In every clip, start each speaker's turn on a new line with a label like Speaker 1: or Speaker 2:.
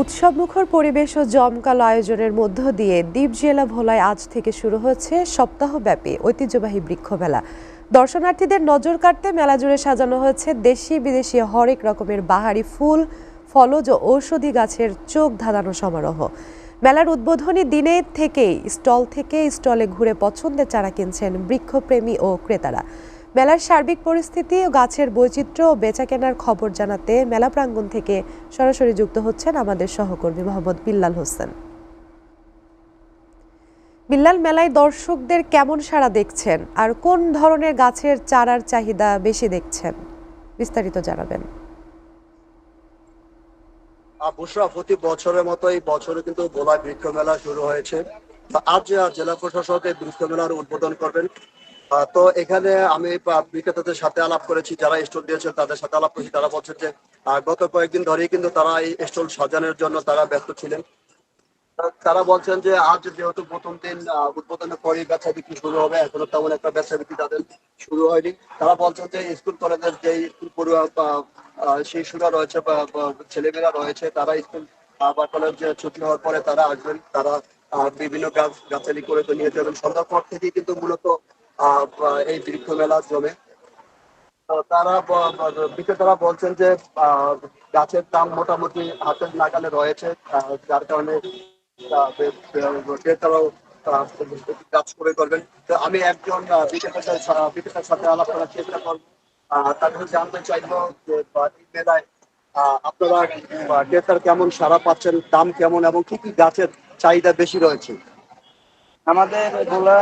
Speaker 1: উৎসবমুখর পরিবেশ ও জমকালো আয়োজনের মধ্য দিয়ে দ্বীপ জেলা ভোলায় আজ থেকে শুরু হচ্ছে সপ্তাহব্যাপী ঐতিহ্যবাহী বৃক্ষ মেলা। দর্শনার্থীদের নজর কাড়তে মেলা জুড়ে সাজানো হয়েছে দেশি বিদেশি হরেক রকমের বাহারি ফুল, ফলজ ও ঔষধি গাছের চোখ ধাঁধানো সমারোহ। মেলার উদ্বোধনী দিনে থেকেই স্টল থেকে স্টলে ঘুরে পছন্দের চারা কিনছেন বৃক্ষপ্রেমী ও ক্রেতারা। মেলার সার্বিক পরিস্থিতি ও গাছের বৈচিত্র্য ও বেচাকেনার খবর জানাতে মেলা প্রাঙ্গণ থেকে সরাসরি যুক্ত হচ্ছেন আমাদের সহকর্মী মোহাম্মদ বিল্লাল হোসেন। বিল্লাল, মেলায় দর্শকদের কেমন সাড়া দেখছেন আর কোন ধরনের গাছের চারার চাহিদা বেশি দেখছেন, বিস্তারিত জানাবেন।
Speaker 2: বুশরা, প্রতি বছরের মতো এই বছরে কিন্তু ভোলায় বৃক্ষ মেলা শুরু হয়েছে। আজ জেলা প্রশাসক এই বৃক্ষ মেলার উদ্বোধন করবেন। তো এখানে আমি বিক্রেতাদের সাথে আলাপ করেছি, যারা স্টল দিয়েছেন তাদের সাথে আলাপ করেছি। তারা বলছেন যে গত কয়েকদিন ধরেই কিন্তু তারা এই স্টল সাজানোর জন্য তারা ব্যস্ত ছিলেন। তারা বলছেন যে আজ যেহেতু প্রথম দিন, উদ্বোধনের পরেই বেচা বিক্রি শুরু হবে, এখনো তেমন একটা বেচা বিক্রি তাদের শুরু হয়নি। তারা বলছেন যে স্কুল কলেজের যে স্কুল পড়ুয়া শিশুরা রয়েছে বা ছেলেমেয়েরা রয়েছে, তারা স্কুল বা কলেজ ছুটি হওয়ার পরে তারা আসবেন। তারা বিভিন্ন গাছালি করে তো নিয়ে যাবেন। সন্ধ্যার পর থেকেই কিন্তু মূলত এই বৃক্ষ মেলা জমে। তারা বিক্রেতারা বলছেন যে গাছের দাম মোটামুটি হাতের নাগালে রয়েছে, যার কারণে ক্রেতারাও কাজ করে করবেন। তো আমি একজন বিক্রেতার সাথে আলাপ করার চেষ্টা করবো। তাদের জানতে চাইবো যে এই মেলায় আপনারা ক্রেতার কেমন সাড়া পাচ্ছেন, দাম কেমন এবং কি কি গাছের চাহিদা বেশি রয়েছে।
Speaker 3: আমাদের ভোলা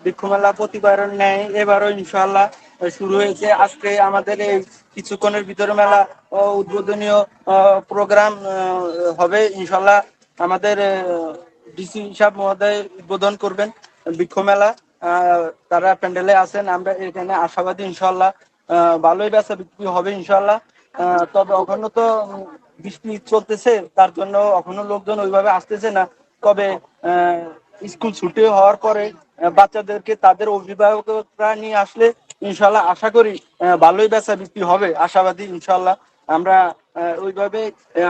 Speaker 3: বৃক্ষ মেলা প্রতিবারের ন্যায় এবারও ইনশাআল্লাহ শুরু হয়েছে। আজকে আমাদের এই কিছুক্ষণের ভিতরে মেলা উদ্বোধনীয় প্রোগ্রাম হবে ইনশাআল্লাহ। আমাদের ডিসি সাহেব মহোদয় উদ্বোধন করবেন বৃক্ষ মেলা। তারা প্যান্ডেলে আছেন, আমরা এখানে আশাবাদী ইনশাআল্লাহ ভালোই বেচা বিক্রি হবে ইনশাআল্লাহ। তবে এখনো তো বৃষ্টি চলতেছে, তার জন্য এখনো লোকজন ওইভাবে আসতেছে না। তবে স্কুল ছুটি হওয়ার পরে বাচ্চাদেরকে তাদের অভিভাবকরা নিয়ে আসলে ইনশাল্লাহ আশা করি ভালোই বেচা বিক্রি হবে, আশাবাদী ইনশাল্লাহ। আমরা ওইভাবে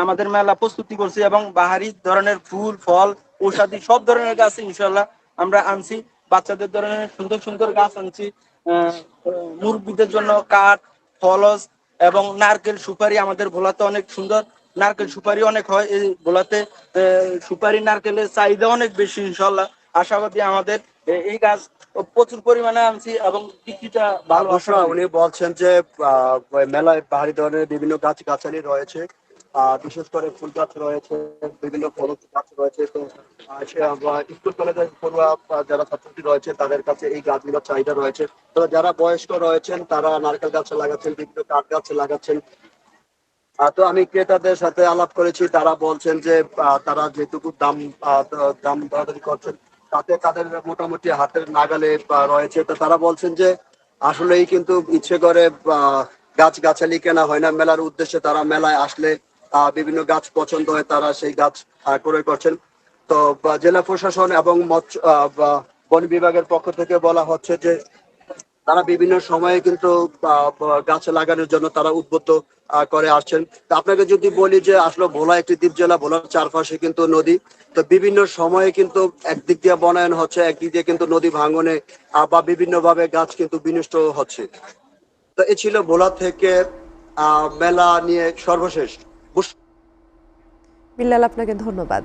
Speaker 3: আমাদের মেলা প্রস্তুতি করছি এবং বাহারি ধরনের ফুল, ফল, ঔষধি সব ধরনের গাছ ইনশাল্লাহ আমরা আনছি। বাচ্চাদের ধরনের সুন্দর সুন্দর গাছ আনছি, মুরব্বীদের জন্য কাঠ, ফলস এবং নারকেল, সুপারি। আমাদের ভোলাতে অনেক সুন্দর নারকেল সুপারি অনেক হয় এই ভোলাতে। সুপারি নারকেলের চাহিদা অনেক বেশি ইনশাল্লাহ। আশাবাদী আমাদের এই গাছ প্রচুর পরিমাণে আনছি এবং বিক্রিটা ভালো।
Speaker 2: উনি বলছেন যে মেলায় পাহাড়ি ধরনের বিভিন্ন গাছ গাছালি রয়েছে, বিশেষ করে ফুল গাছ রয়েছে, বিভিন্ন ফলজ গাছ রয়েছে। তো স্কুল কলেজের পড়ুয়া যারা ছাত্রছাত্রী রয়েছে তাদের কাছে এই গাছগুলোর চাহিদা রয়েছে। তো যারা বয়স্ক রয়েছেন তারা নারকেল গাছ লাগাচ্ছেন, বিভিন্ন কাঠ গাছ লাগাচ্ছেন। তো আমি ক্রেতাদের সাথে আলাপ করেছি, তারা বলছেন যে তারা যেটুকু দাম দাম দরাদরি করছেন তাতে তাদের মোটামুটি হাতের নাগালে রয়েছে। তো তারা বলছেন যে আসলেই কিন্তু ইচ্ছে করে গাছ গাছালি কেনা হয় না, মেলার উদ্দেশ্যে তারা মেলায় আসলে বিভিন্ন গাছ পছন্দ হয়, তারা সেই গাছ ক্রয় করছেন। তো জেলা প্রশাসন এবং মৎস্য বন বিভাগের পক্ষ থেকে বলা হচ্ছে যে তারা বিভিন্ন সময়ে কিন্তু গাছ লাগানোর জন্য তারা উদ্বুদ্ধ করে আসছেন। তো আপনাকে যদি বলি যে আসলে ভোলা একটি দ্বীপ জেলা, ভোলার চারপাশে কিন্তু নদী। তো বিভিন্ন সময়ে কিন্তু একদিক দিয়ে বনায়ন হচ্ছে, একদিক দিয়ে কিন্তু নদী ভাঙনে বা বিভিন্ন ভাবে গাছ কিন্তু বিনষ্ট হচ্ছে। তো এ ছিল ভোলা থেকে মেলা নিয়ে সর্বশেষ।
Speaker 1: বিল্লাল, আপনাকে ধন্যবাদ।